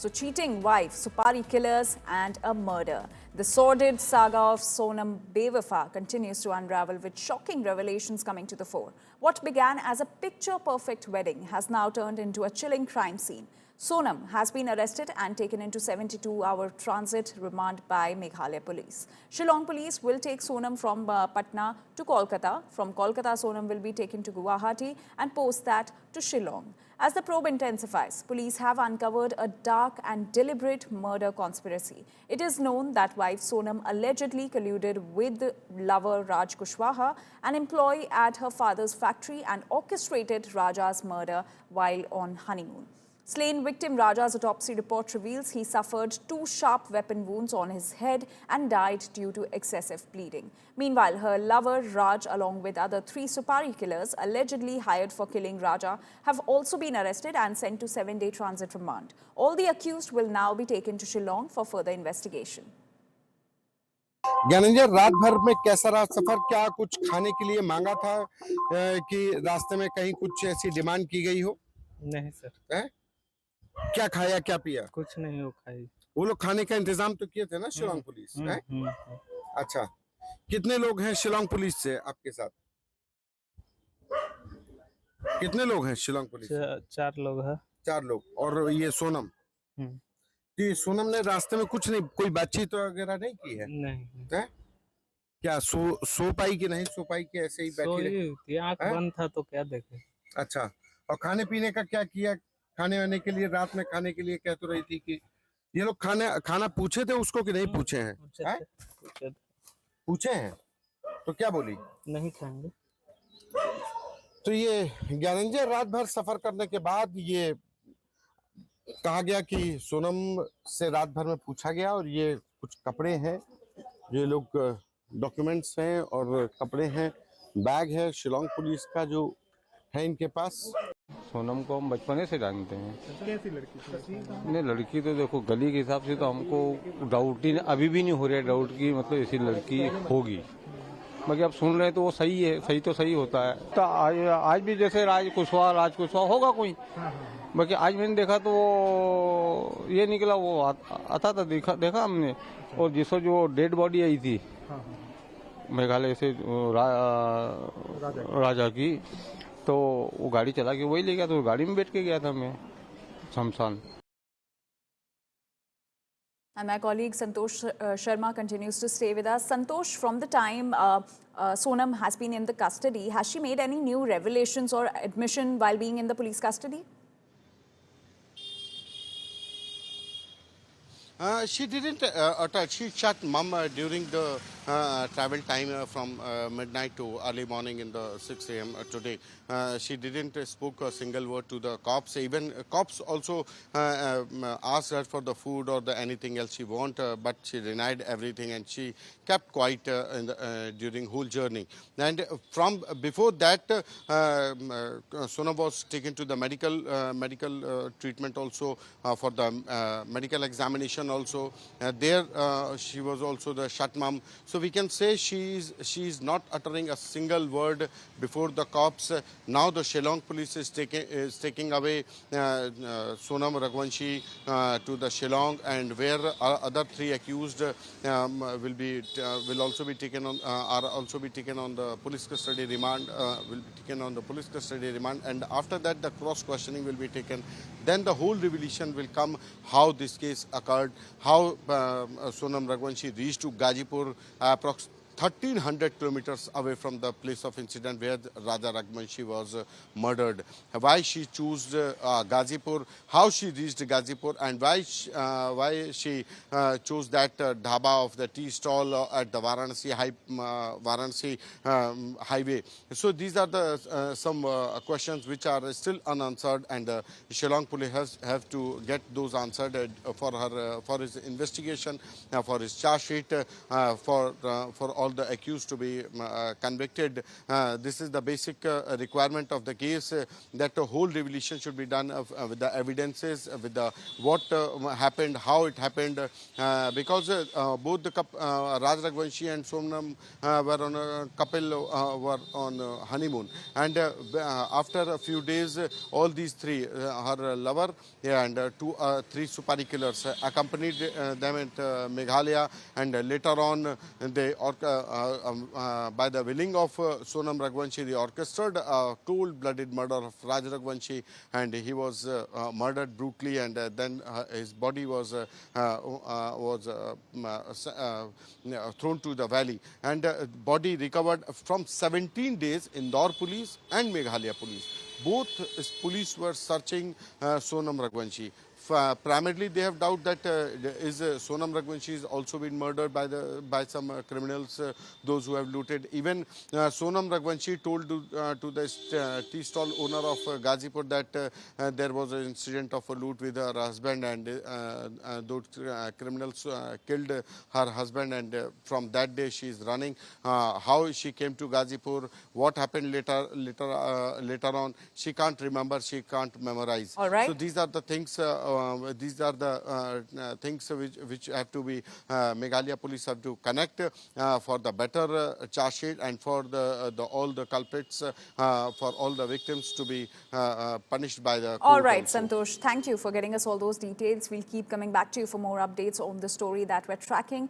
So cheating wife, Supari killers and a murder. The sordid saga of Sonam Bewafa continues to unravel with shocking revelations coming to the fore. What began as a picture-perfect wedding has now turned into a chilling crime scene. Sonam has been arrested and taken into 72-hour transit remand by Meghalaya police. Shillong police will take Sonam from Patna to Kolkata. From Kolkata, Sonam will be taken to Guwahati and post that to Shillong. As the probe intensifies, police have uncovered a dark and deliberate murder conspiracy. It is known that wife Sonam allegedly colluded with lover Raj Kushwaha, an employee at her father's factory, and orchestrated Raja's murder while on honeymoon. Slain victim Raja's autopsy report reveals he suffered 2 sharp weapon wounds on his head and died due to excessive bleeding. Meanwhile, her lover Raj, along with other 3 Supari killers allegedly hired for killing Raja, have also been arrested and sent to 7-day transit remand. All the accused will now be taken to Shillong for further investigation. Gyanendra, रात भर में कैसा रहा सफर? क्या कुछ खाने के लिए मांगा था कि रास्ते में कहीं कुछ ऐसी डिमांड की गई हो? नहीं सर। है? क्या खाया, क्या पिया? कुछ नहीं हो खाई। वो लोग खाने का इंतजाम तो किए थे ना शिलोंग पुलिस? है? अच्छा, कितने लोग हैं शिलोंग पुलिस से आपके साथ? कितने लोग हैं शिलोंग पुलिस? 4 लोग हैं। 4 लोग। और ये सोनम? जी, सोनम ने रास्ते में कुछ नहीं, कोई बातचीत वगैरह नहीं की है? नहीं। है? क्या सो पाई कि नहीं सो पाई कि ऐसे ही बैठी रही? आँख बंद था तो क्या देखे। अच्छा, और खाने पीने का क्या किया? खाने वाने के लिए, रात में खाने के लिए कह तो रही थी कि ये लोग खाना पूछे थे उसको कि नहीं पूछे हैं? पूछे हैं तो क्या बोली? नहीं खाएंगे। तो ये ज्ञानेंद्र, रात भर सफर करने के बाद ये कहा गया कि सोनम से रात भर में पूछा गया और ये कुछ कपड़े हैं, ये लोग डॉक्यूमेंट्स हैं और कपड़े हैं, बैग है शिलोंग पुलिस का जो है इनके पास। सोनम को हम बचपने से जानते हैं। कैसी लड़की थी? नहीं, लड़की तो देखो गली के हिसाब से तो हमको डाउट ही अभी भी नहीं हो रहा है डाउट की मतलब ऐसी लड़की होगी। बाकी आप सुन रहे हैं तो वो सही है, सही तो सही होता है। तो आज भी जैसे राज कुशवाहा होगा कोई। बाकी आज मैंने देखा तो वो ये निकला, वो आता था, देखा हमने। और जिसको जो डेड बॉडी आई थी मेघालय से राजा की, तो वो गाड़ी चला के वही ले गया, तो गाड़ी में बैठ के गया था मैं शमशान। And my colleague Santosh Sharma continues to stay with us. Santosh, from the time Sonam has been in the custody, has she made any new revelations or admission while being in the police custody? She didn't utter. She shot mum during the travel time from midnight to early morning in the 6 a.m. Today. She didn't spoke a single word to the cops. Even cops also asked her for the food or the anything else she want, but she denied everything and she kept quiet during whole journey. And from before that, Sonam was taken to the medical treatment also for the medical examination also. There she was also the shut mum. So we can say she is not uttering a single word before the cops. Now the Shillong police is taking away Sonam Raghuvanshi to the Shillong, and where other 3 accused will also be taken on the police custody remand. Will be taken on the police custody remand, and after that the cross questioning will be taken. Then the whole revelation will come, how this case occurred, how Sonam Raghuvanshi reached to Gazipur, approximately 1300 kilometers away from the place of incident where Raja Raghuvanshi was murdered. Why she chose Gazipur, how she reached Gazipur, and why she chose that dhaba of the tea stall at the Varanasi highway. So these are the some questions which are still unanswered, and Shillong police have to get those answered for his investigation, for his charge sheet, for all all the accused to be convicted. This is the basic requirement of the case, that the whole revelation should be done with the evidences, with the what happened, how it happened, because both the Raj Raghuvanshi and Sonam were on a couple were on honeymoon, and after a few days, all these three, her lover and three Supari killers, accompanied them at Meghalaya, and later on they by the willing of Sonam Raghuvanshi, they orchestrated a cold-blooded murder of Raj Raghuvanshi, and he was murdered brutally, and then his body was thrown to the valley, and body recovered from 17 days. Indore police and Meghalaya police, both police were searching Sonam Raghuvanshi. Primarily, they have doubt that is Sonam Raghuvanshi is also been murdered by some criminals, those who have looted. Even Sonam Raghuvanshi told to the tea stall owner of Gazipur that there was an incident of a loot with her husband, and those criminals killed her husband, and from that day she is running. How she came to Gazipur, what happened later on, she can't remember, she can't memorize. All right. So these are the things. These are the things which have to be Meghalaya police have to connect for the better charge sheet, and for all the culprits, for all the victims to be punished by the court. All right, also. Santosh, thank you for getting us all those details. We'll keep coming back to you for more updates on the story that we're tracking.